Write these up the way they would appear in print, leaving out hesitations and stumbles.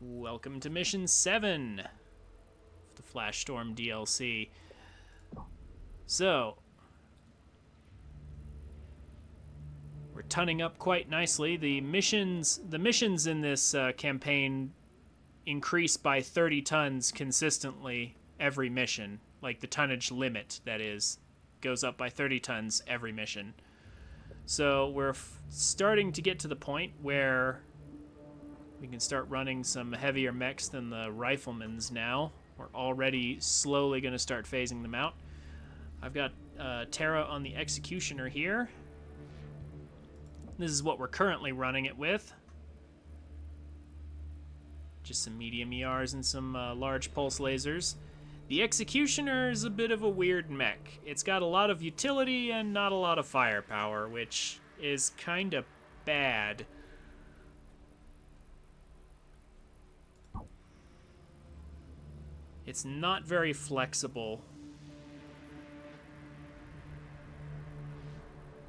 Welcome to Mission 7 of the Flash Storm DLC. So, we're tunning up quite nicely. The missions in this campaign increase by 30 tons consistently every mission. Like the tonnage limit, that is, goes up by 30 tons every mission. So we're starting to get to the point where we can start running some heavier mechs than the riflemen's now. We're already slowly going to start phasing them out. I've got Terra on the Executioner here. This is what we're currently running it with. Just some medium ERs and some large pulse lasers. The Executioner is a bit of a weird mech. It's got a lot of utility and not a lot of firepower, which is kind of bad. It's not very flexible,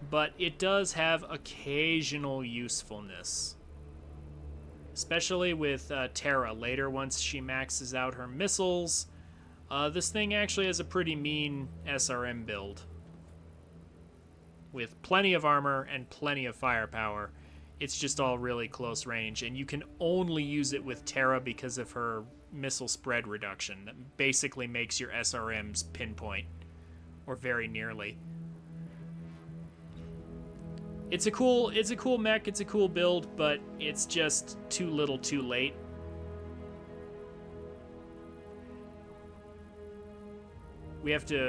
but it does have occasional usefulness. Especially with Terra later, once she maxes out her missiles. This thing actually has a pretty mean SRM build, with plenty of armor and plenty of firepower. It's just all really close range, and you can only use it with Terra because of her missile spread reduction. That basically makes your SRMs pinpoint, or very nearly. It's a cool mech, it's a cool build, but it's just too little too late.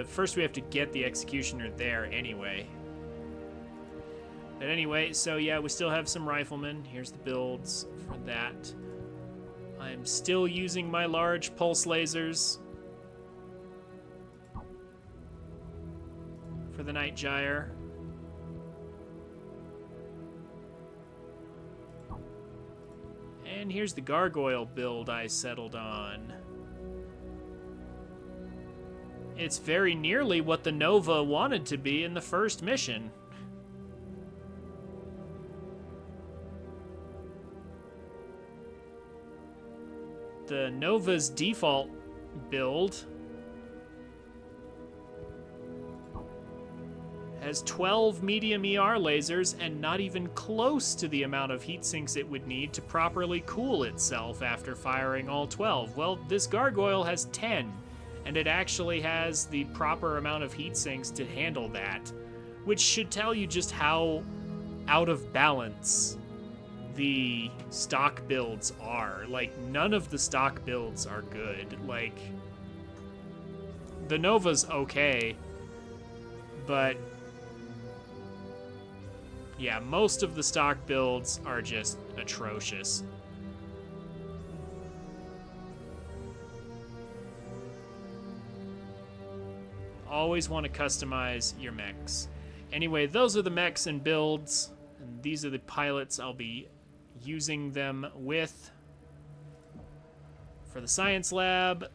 First we have to get the Executioner there anyway. But anyway, so yeah, we still have some riflemen. Here's the builds for that. I'm still using my large pulse lasers for the Night Gyre. And here's the gargoyle build I settled on. It's very nearly what the Nova wanted to be in the first mission. The Nova's default build has 12 medium ER lasers and not even close to the amount of heat sinks it would need to properly cool itself after firing all 12. Well, this gargoyle has 10, and it actually has the proper amount of heat sinks to handle that, which should tell you just how out of balance the stock builds are. Like, none of the stock builds are good. Like, the Nova's okay, but yeah, most of the stock builds are just atrocious. Always want to customize your mechs. Anyway, those are the mechs and builds, and these are the pilots I'll be using them with. For the science lab,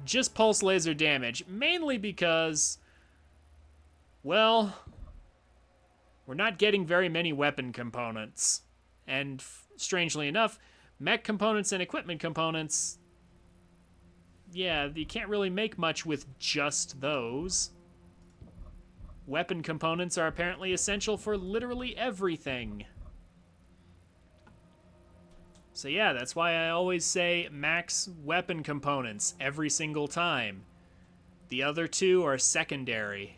just pulse laser damage, mainly because, well, we're not getting very many weapon components. And strangely enough, mech components and equipment components, yeah, you can't really make much with just those. Weapon components are apparently essential for literally everything. So yeah, that's why I always say max weapon components every single time. The other two are secondary.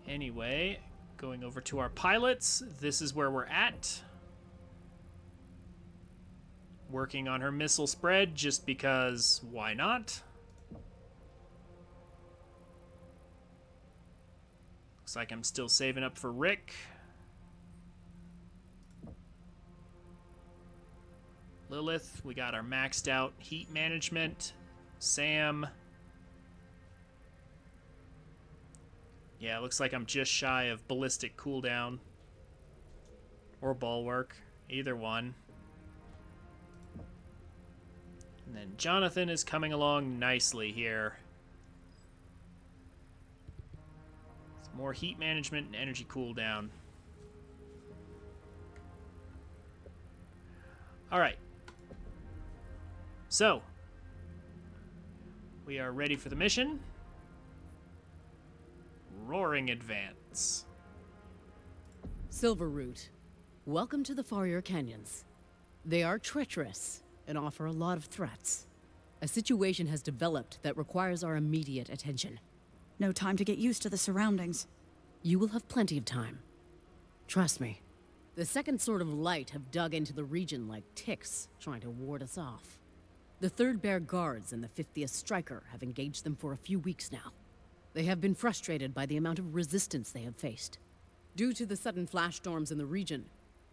Anyway, going over to our pilots, this is where we're at. Working on her missile spread just because why not? Looks like I'm still saving up for Rick. Lilith, we got our maxed out heat management. Sam. Yeah, looks like I'm just shy of ballistic cooldown. Or bulwark, either one. And then Jonathan is coming along nicely here. More heat management and energy cooldown. Alright. So, we are ready for the mission. Roaring Advance. Silverroot, welcome to the Farrier Canyons. They are treacherous and offer a lot of threats. A situation has developed that requires our immediate attention. No time to get used to the surroundings. You will have plenty of time. Trust me. The Second Sword of Light have dug into the region like ticks, trying to ward us off. The 3rd Bear Guards and the 50th Striker have engaged them for a few weeks now. They have been frustrated by the amount of resistance they have faced. Due to the sudden flash storms in the region,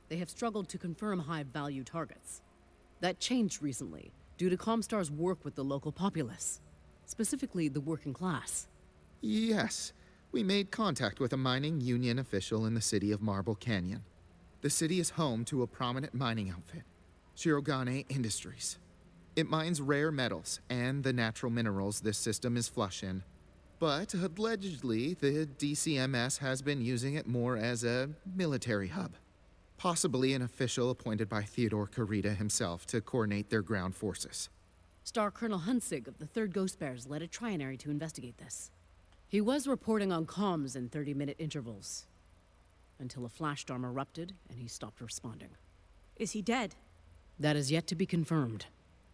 they have struggled to confirm high-value targets. That changed recently, due to Comstar's work with the local populace, specifically the working class. Yes, we made contact with a mining union official in the city of Marble Canyon. The city is home to a prominent mining outfit, Shirogane Industries. It mines rare metals and the natural minerals this system is flush in. But allegedly, the DCMS has been using it more as a military hub. Possibly an official appointed by Theodore Kurita himself to coordinate their ground forces. Star Colonel Hunsig of the 3rd Ghost Bears led a trinary to investigate this. He was reporting on comms in 30-minute intervals, until a flash storm erupted and he stopped responding. Is he dead? That is yet to be confirmed.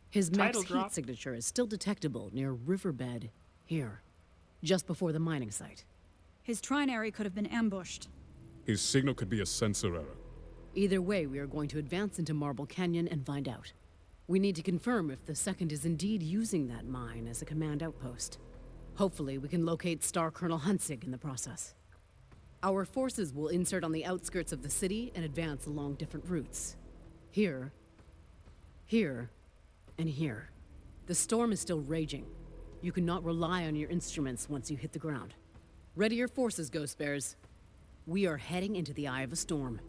His Title mech's drop. heat signature is still detectable near Riverbed, here, just before the mining site. His trinary could have been ambushed. His signal could be a sensor error. Either way, we are going to advance into Marble Canyon and find out. We need to confirm if the Second is indeed using that mine as a command outpost. Hopefully, we can locate Star Colonel Hunsig in the process. Our forces will insert on the outskirts of the city and advance along different routes. Here, here, and here. The storm is still raging. You cannot rely on your instruments once you hit the ground. Ready your forces, Ghost Bears. We are heading into the eye of a storm.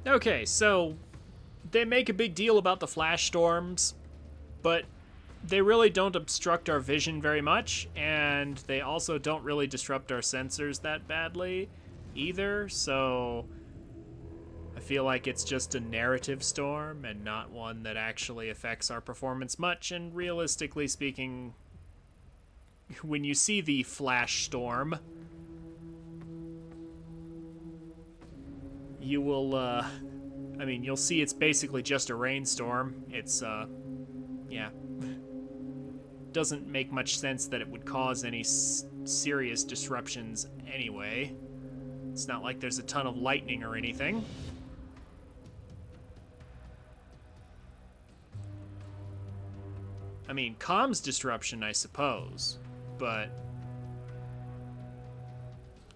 Okay, so they make a big deal about the flash storms, but they really don't obstruct our vision very much, and they also don't really disrupt our sensors that badly either, so I feel like it's just a narrative storm and not one that actually affects our performance much, and realistically speaking, when you see the flash storm, you will, I mean, you'll see it's basically just a rainstorm. It's, yeah. Doesn't make much sense that it would cause any serious disruptions anyway. It's not like there's a ton of lightning or anything. I mean, comms disruption, I suppose, but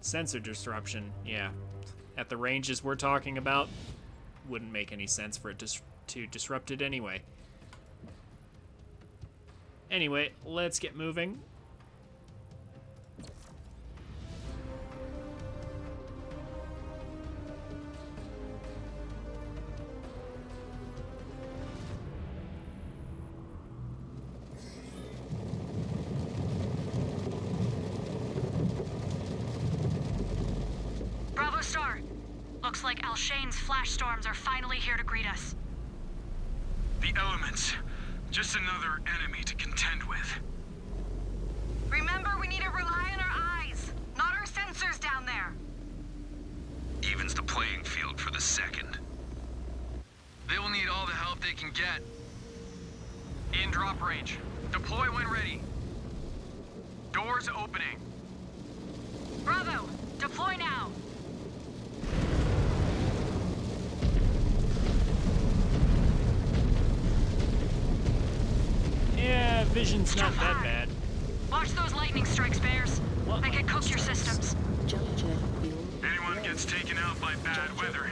sensor disruption, yeah. At the ranges we're talking about, wouldn't make any sense for it to disrupt it anyway. Anyway, let's get moving. Bravo Star. Looks like Alshane's flash storms are finally here to greet us. The elements. Just another enemy to contend with. Remember, we need to rely on our eyes, not our sensors down there. Evens the playing field for the Second. They will need all the help they can get. In drop range. Deploy when ready. Doors opening. Bravo, deploy now. Yeah, vision's not that High. bad. Watch those lightning strikes, Bears. What? They could cook your systems. Anyone gets taken out by bad weather,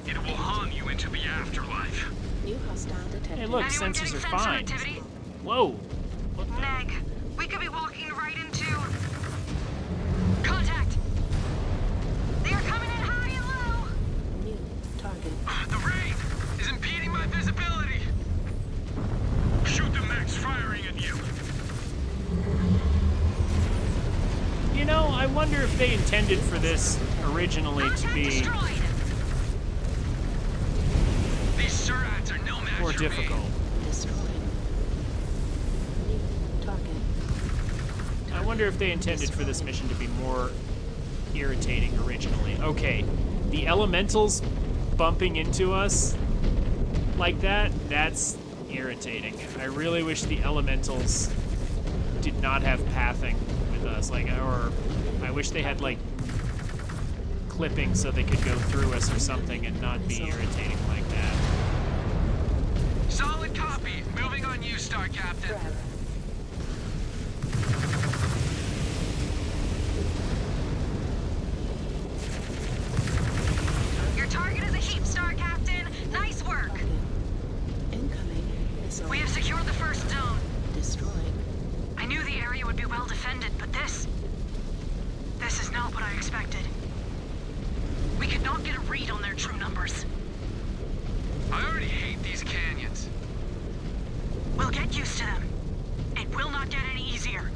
it will haunt you into the afterlife. Hey, look, Anyone sensors getting are sensor fine. activity? Whoa. What the? Meg, we could be walking right into... Contact! They are coming in high and low! The rain is impeding my visibility. Shoot if they intended for this originally to be Destroyed. These Surats are no match more for me. difficult. Destroyed. New target. I wonder if they intended for this mission to be more irritating originally. Okay, the elementals bumping into us like that, that's irritating. I really wish the elementals did not have pathing with us, like, or I wish they had like clipping so they could go through us or something and not be irritating like that. Solid copy. Moving on you, Star Captain. Your target is a heap, Star Captain. Nice work. Incoming missile. We have secured the first zone. Destroyed. I knew the area would be well defended, but this is not what I expected. We could not get a read on their true numbers. I already hate these canyons. We'll get used to them. It will not get any easier.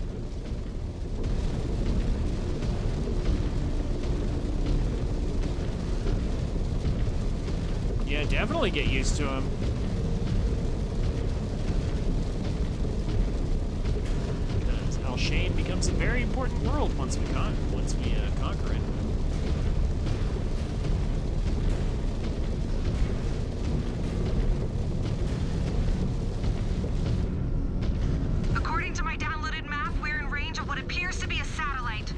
Yeah, definitely get used to them. Because Al-Shane becomes a very important world once we conquer it. According to my downloaded map, we're in range of what appears to be a satellite.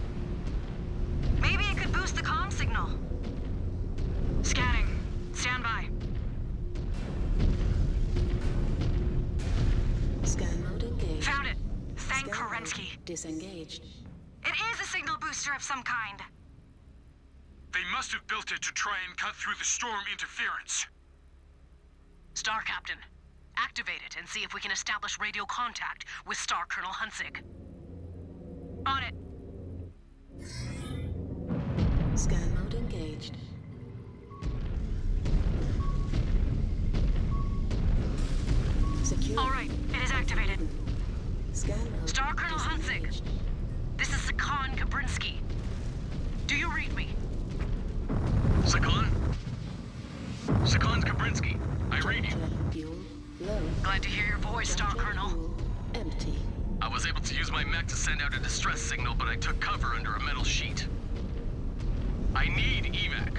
Maybe it could boost the comm signal. Scanning. Stand by. Scan mode engaged. Found it. Thank Scan mode Kerensky. disengaged. It is a signal booster of some kind. They must have built it to try and cut through the storm interference. Star Captain, activate it and see if we can establish radio contact with Star Colonel Hunzig. On it. Scan mode engaged. Secure. All right, it is activated. Scan mode Star Colonel Hunzig. disengaged. This is Sakan Kabrinsky. Do you read me? Sakan? Sakan Kabrinsky. I read you. Jet fuel low. Glad to hear your voice, Star Jet Colonel. fuel empty. I was able to use my mech to send out a distress signal, but I took cover under a metal sheet. I need evac.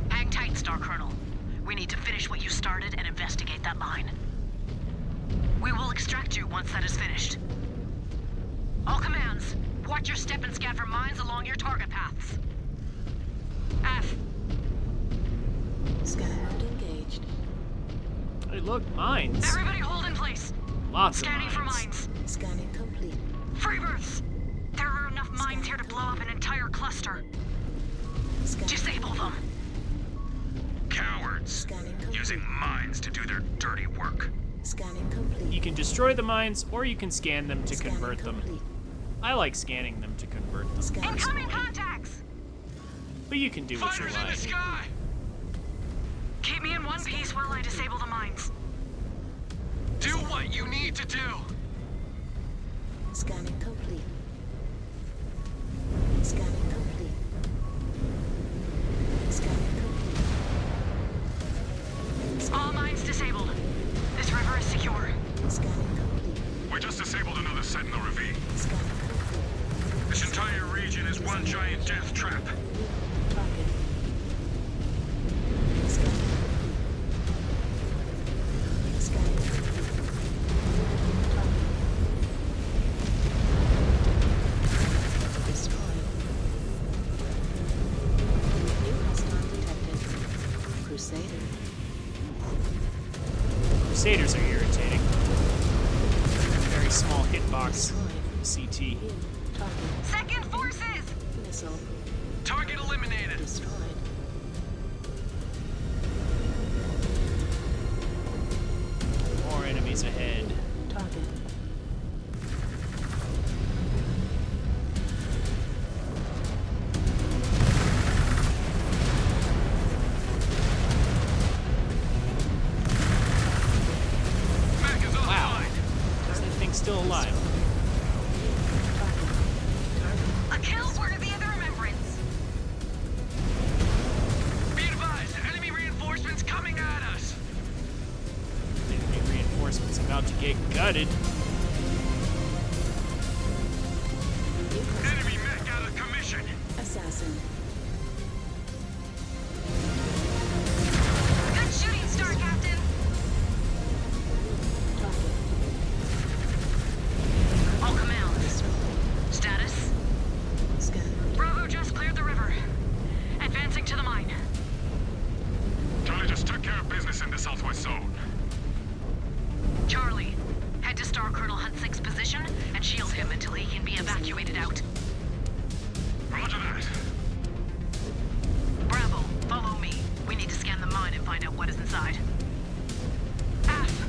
Hang tight, Star Colonel. We need to finish what you started and investigate that mine. We will extract you once that is finished. All commands, watch your step and scan for mines along your target paths. F. Scan mode engaged. Hey, look, mines. Everybody hold in place. Lots of Scanning for mines. mines. Scanning complete. Free berths. There are enough mines here to blow up an entire cluster. Scanning Disable them. Cowards. Scanning complete. Using mines to do their dirty work. Scanning complete. You can destroy the mines, or you can scan them to Scanning convert them. complete. I like scanning them to convert them. Scanning Incoming personally. contacts. But you can do what you Fighters in the like. sky! Keep me in one piece while I disable the mines. Do what you need to do. Scanning complete. Scanning complete. Scanning complete. All mines disabled. This river is secure. Scanning complete. We just disabled another Sentinel ravine. Scanning complete. This entire region is one giant death trap. Target. Scanning complete. Scanning complete. Target. Destroyed. New hostile detected. Crusader. Crusaders are irritating. Very small hitbox. Destroyed. CT. New target. Second forces! Missile. Target eliminated. Destroyed. More enemies ahead. Target. Mech is Wow. offline. Is that thing still alive? A kill word About to get gutted. Enemy mech out of commission. Assassin. Good shooting, Star Captain. Target. All commands. Status. Scan. Bravo just cleared the river. Advancing to the mine. Charlie just took care of business in the southwest zone. Charlie, head to Star Colonel Huntsick's position and shield him until he can be evacuated out. Roger that. Bravo, follow me. We need to scan the mine and find out what is inside. F.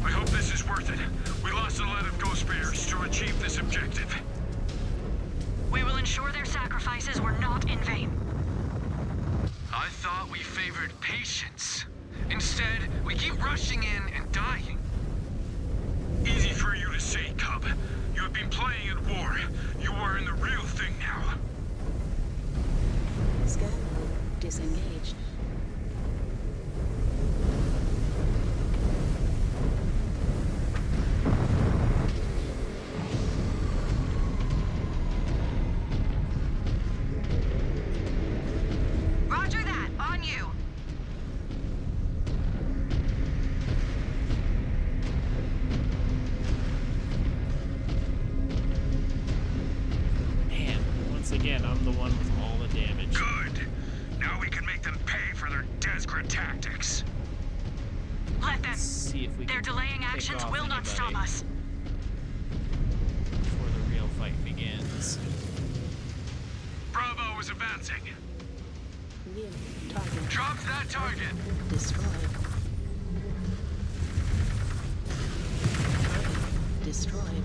I hope this is worth it. We lost a lot of ghost bears to achieve this objective. We will ensure their sacrifices were not in vain. I thought we favored patience. Instead, we keep rushing in and dying. Easy for you to say, Cub. You have been playing at war. You are in the real thing now. Scan mode disengaged. Roger that, on you. Man, once again, I'm the one with all the damage. Good. Now we can make them pay for their desperate tactics. Let them. Let's see if we Their can delaying pick actions off will not stop anybody us. before the real fight begins. Bravo is advancing. New target. Drop that target. Destroyed. Target destroyed.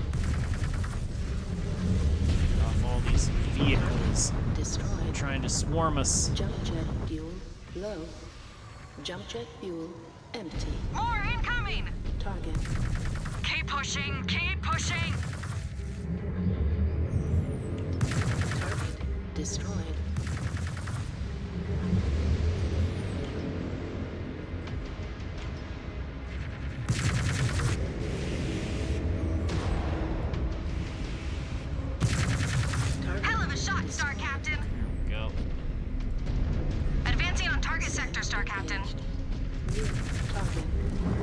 Off all these vehicles Destroyed. trying to swarm us. Jump jet fuel low. Jump jet fuel empty. More incoming! Target. Keep pushing, keep pushing! Target destroyed. Target Hell of a shot, Star Captain! Go. Advancing on target sector, Star Captain. new target.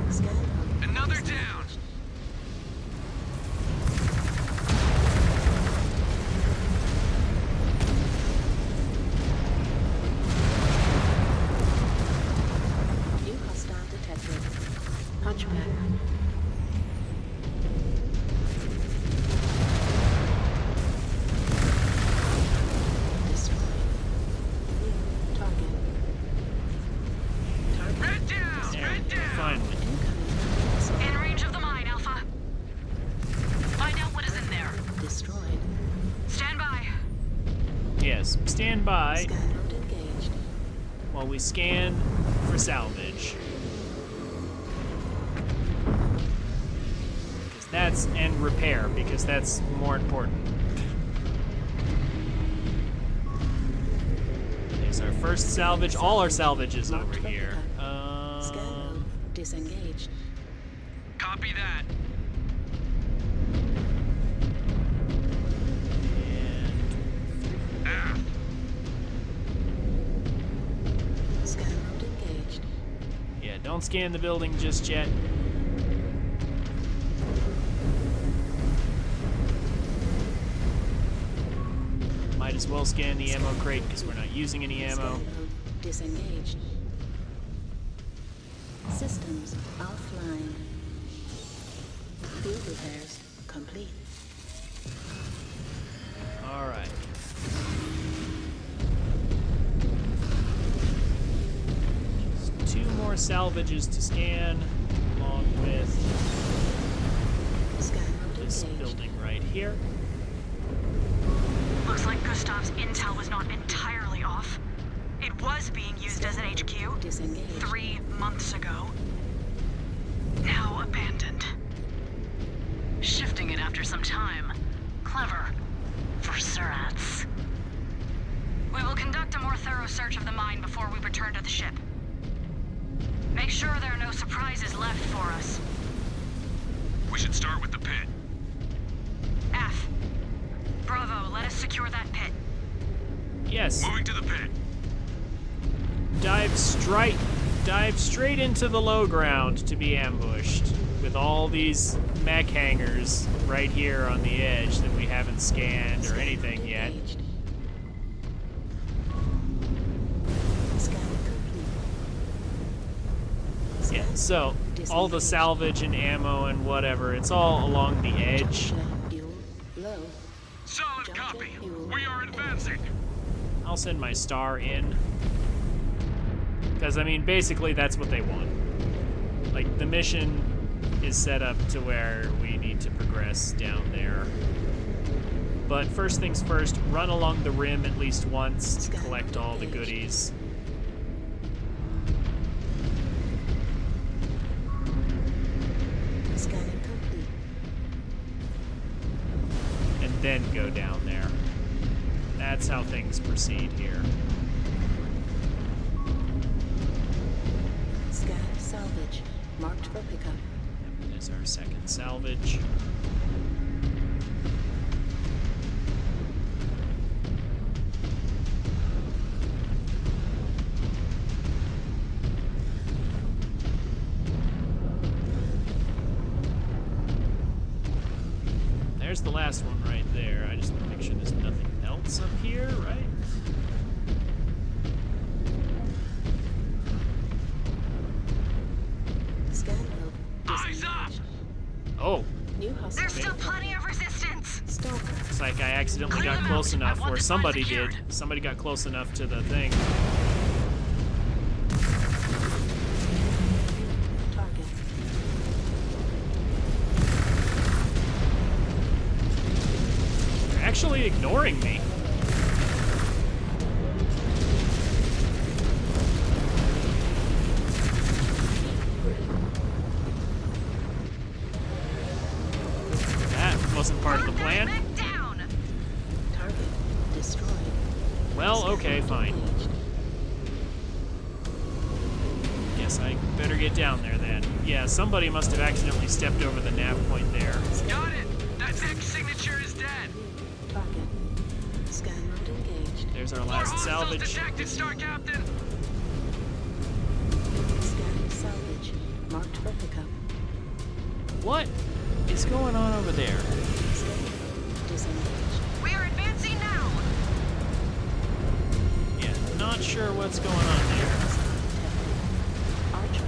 Scan mode. Another down. New hostile detected. Punchback. Destroyed. New target. Target Red down. There, Red down. finally. incoming. In range of the mine, Alpha. Find out what is in there. Destroyed. Stand by. Yes, stand by Scan mode engaged. while we scan for salvage. 'Cause that's, and repair, because that's more important. There's our first salvage. All our salvages over Marked here. replica. Scan mode disengaged. Copy that. And Ah, Scan mode engaged. yeah, don't scan the building just yet. Might as well scan the ammo crate because we're not using any ammo. Scan mode disengaged. Systems offline. Field repairs complete. All right. Just 2 more salvages to scan, along with Scan mode this engaged. building right here. Looks like Gustav's intel was not entirely off. It was being used as an HQ Disengaged. 3 months ago. Now abandoned. Shifting it after some time. Clever. For Surats. We will conduct a more thorough search of the mine before we return to the ship. Make sure there are no surprises left for us. we should start with the pit. F. Bravo, let us secure that pit. Yes. Moving to the pit. Dive straight into the low ground to be ambushed with all these mech hangars right here on the edge that we haven't scanned or anything yet. Engaged. Scan complete. Yeah, so all the salvage and ammo and whatever, it's all along the edge. Jet fuel low. Solid Jump copy. jet fuel We are advancing. I'll send my star in. Because, I mean, basically that's what they want. Like, the mission is set up to where we need to progress down there. But first things first, run along the rim at least once to collect all the goodies. Scanning complete. And then go down there. That's how things proceed here. Scan salvage. Marked for pickup. Yep, there's our second salvage. There's the last one right there. I just want to make sure there's nothing else up here, right? Scan load. Eyes up! Oh, New hostile. There's still plenty of resistance. Stalker. looks like I accidentally got close enough, or somebody did. Somebody got close enough to the thing. Target. They're actually ignoring me. That wasn't part of the plan. Back down. Target destroyed. Well, okay, fine. Engaged. Guess I better get down there then. Yeah, somebody must have accidentally stepped over the nav point there. Got it! That X signature is dead! Target. Scan mode engaged. There's our More last hostiles salvage. detected, Star Captain! Scan salvage. Marked for pickup. What is going on over there? Scan disengaged. We are advancing now. Yeah, not sure what's going on there. Archer.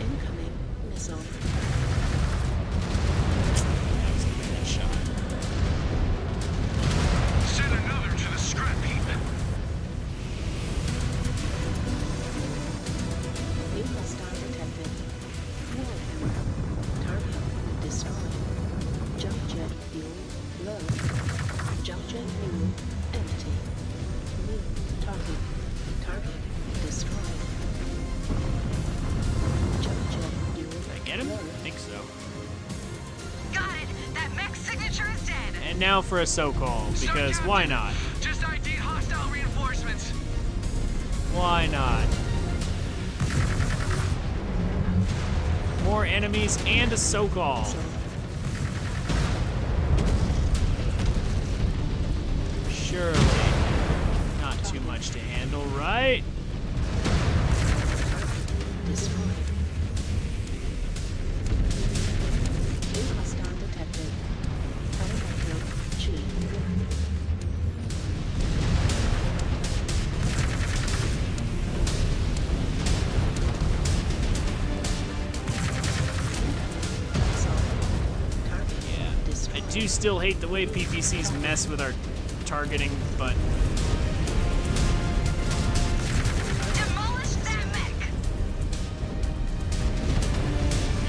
Incoming missile. That was a bad shot. Send another to the scrap heap. New hostile detected. Warhammer. Target destroyed. Jump jet fuel low. Jump jet fuel empty. New target. Target destroyed. Jump jet fuel Did I get him? low. I think so. Got it. That mech signature is dead. And now for a so-call, because Star why Captain, not? Just ID'd hostile reinforcements. Why not? More enemies and a so-call. Surely not too much to handle, right? Destroyed. New hostile detected. Elemental G. Target Yeah. I destroyed. do still hate the way PPCs mess with our targeting, but Demolish that mech.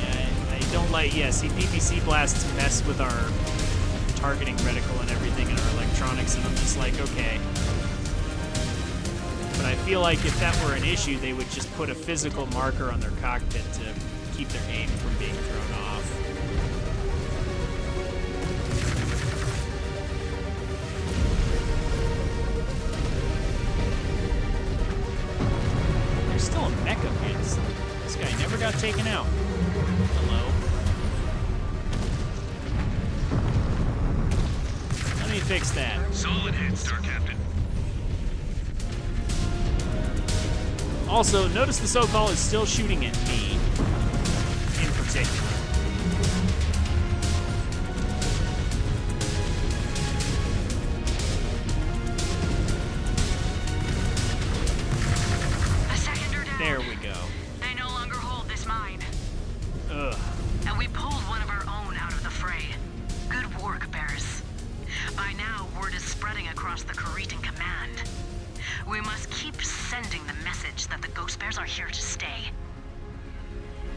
yeah, I don't like. Yeah, see, PPC blasts mess with our targeting reticle and everything in our electronics, and I'm just like, okay. But I feel like if that were an issue, they would just put a physical marker on their cockpit to keep their aim from being thrown off. There's still a mech up here. This guy never got taken out. Hello? fix that. Solid hit, Star Captain. Also, notice the SoCal is still shooting at me in particular. A second or down. There we go. They no longer hold this mine. Ugh. And we pulled one of our own out of the fray. Good work, Bears. By now, word is spreading across the Cretan command. We must keep sending the message that the Ghost Bears are here to stay.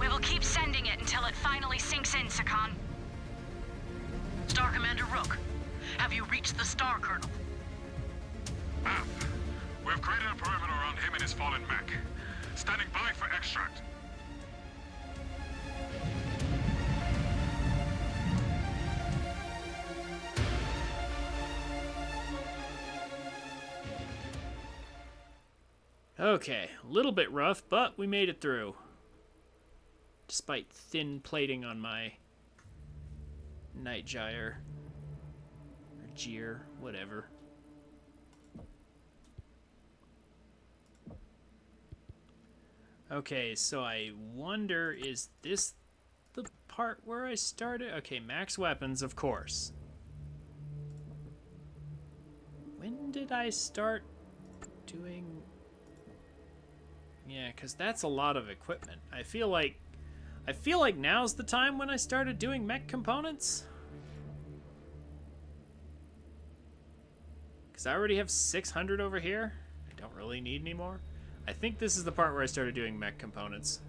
We will keep sending it until it finally sinks in, Sakan. Star Commander Rook, have you reached the Star Colonel? Ma'am, we've created a perimeter around him and his fallen mech. Standing by for extract. Okay, a little bit rough, but we made it through. Despite thin plating on my Night Gyre. Or Jeer, whatever. Okay, so I wonder, is this the part where I started? Okay, max weapons, of course. When did I start doing... Yeah, because that's a lot of equipment. I feel like now's the time when I started doing mech components. Because I already have 600 over here. I don't really need any more. I think this is the part where I started doing mech components.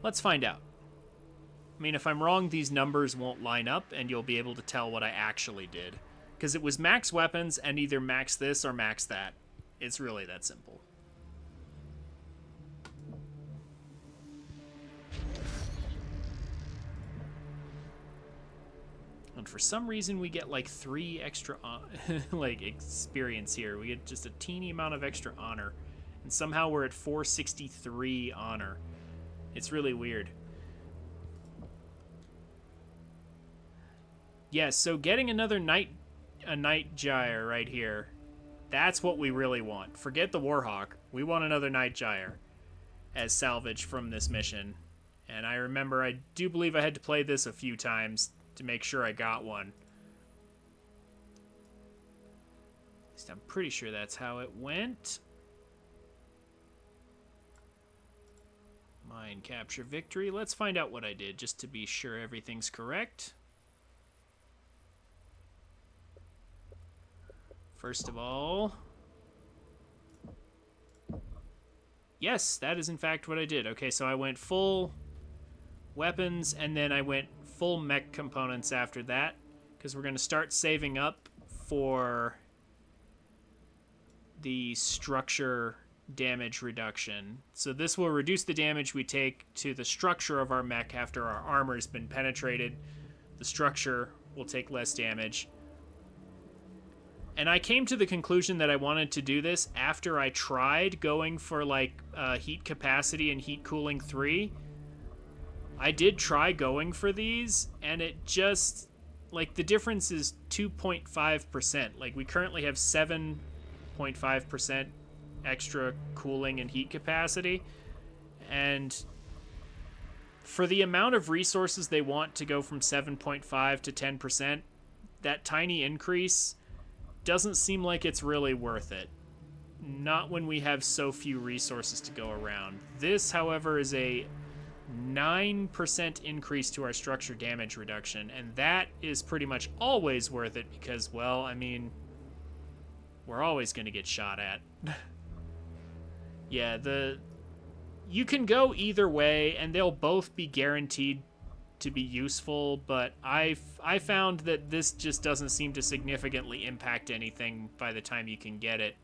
Let's find out. I mean, if I'm wrong, these numbers won't line up, and you'll be able to tell what I actually did. Because it was max weapons, and either max this or max that. It's really that simple. And for some reason, we get like 3 extra like experience here. We get just a teeny amount of extra honor. And somehow we're at 463 honor. It's really weird. Yeah, so getting another night gyre right here. That's what we really want. Forget the Warhawk. We want another night gyre as salvage from this mission. And I remember, I do believe I had to play this a few times to make sure I got one. At least I'm pretty sure that's how it went. Mine capture victory. Let's find out what I did just to be sure everything's correct. First of all, yes, that is in fact what I did. Okay, so I went full weapons and then I went full mech components after that because we're going to start saving up for the structure damage reduction. So this will reduce the damage we take to the structure of our mech after our armor has been penetrated. The structure will take less damage. And I came to the conclusion that I wanted to do this after I tried going for like heat capacity and heat cooling 3. I did going for these, and it just, like, the difference is 2.5%. Like, we currently have 7.5% extra cooling and heat capacity. And for the amount of resources they want to go from 7.5 to 10%, that tiny increase doesn't seem like it's really worth it. Not when we have so few resources to go around. This, however, is a 9% increase to our structure damage reduction, and that is pretty much always worth it because, well, I mean, we're always going to get shot at. Yeah, you can go either way, and they'll both be guaranteed to be useful, but I found that this just doesn't seem to significantly impact anything by the time you can get it.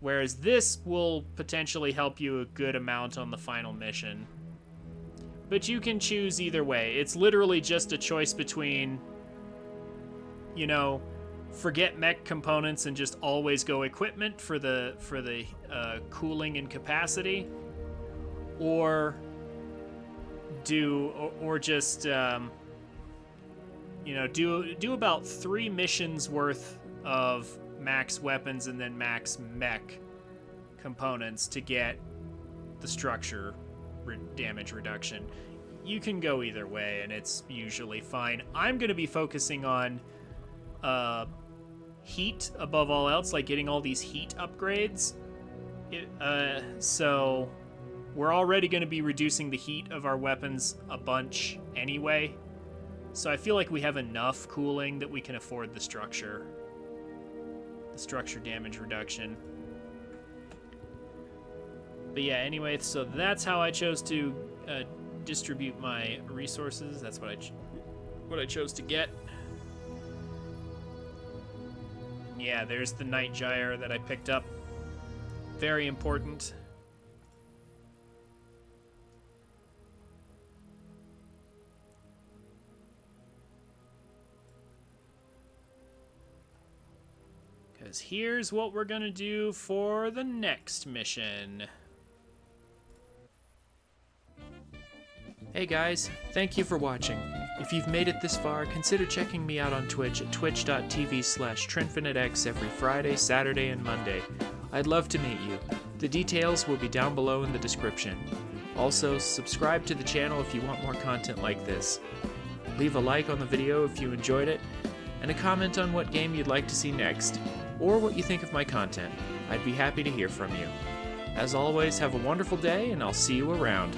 Whereas this will potentially help you a good amount on the final mission. But you can choose either way. It's literally just a choice between, you know, forget mech components and just always go equipment for the cooling and capacity, or just you know, do about 3 missions worth of max weapons and then max mech components to get the structure damage reduction. You can go either way, and it's usually fine. I'm going to be focusing on heat above all else, like getting all these heat upgrades. So we're already going to be reducing the heat of our weapons a bunch anyway. So I feel like we have enough cooling that we can afford the structure damage reduction. But yeah, anyway, so that's how I chose to distribute my resources. That's what I chose to get. Yeah, there's the Night Gyre that I picked up. Very important. Because here's what we're gonna do for the next mission. Hey guys, thank you for watching. If you've made it this far, consider checking me out on Twitch at twitch.tv/TrinfiniteX every Friday, Saturday, and Monday. I'd love to meet you. The details will be down below in the description. Also, subscribe to the channel if you want more content like this. Leave a like on the video if you enjoyed it, and a comment on what game you'd like to see next, or what you think of my content. I'd be happy to hear from you. As always, have a wonderful day, and I'll see you around.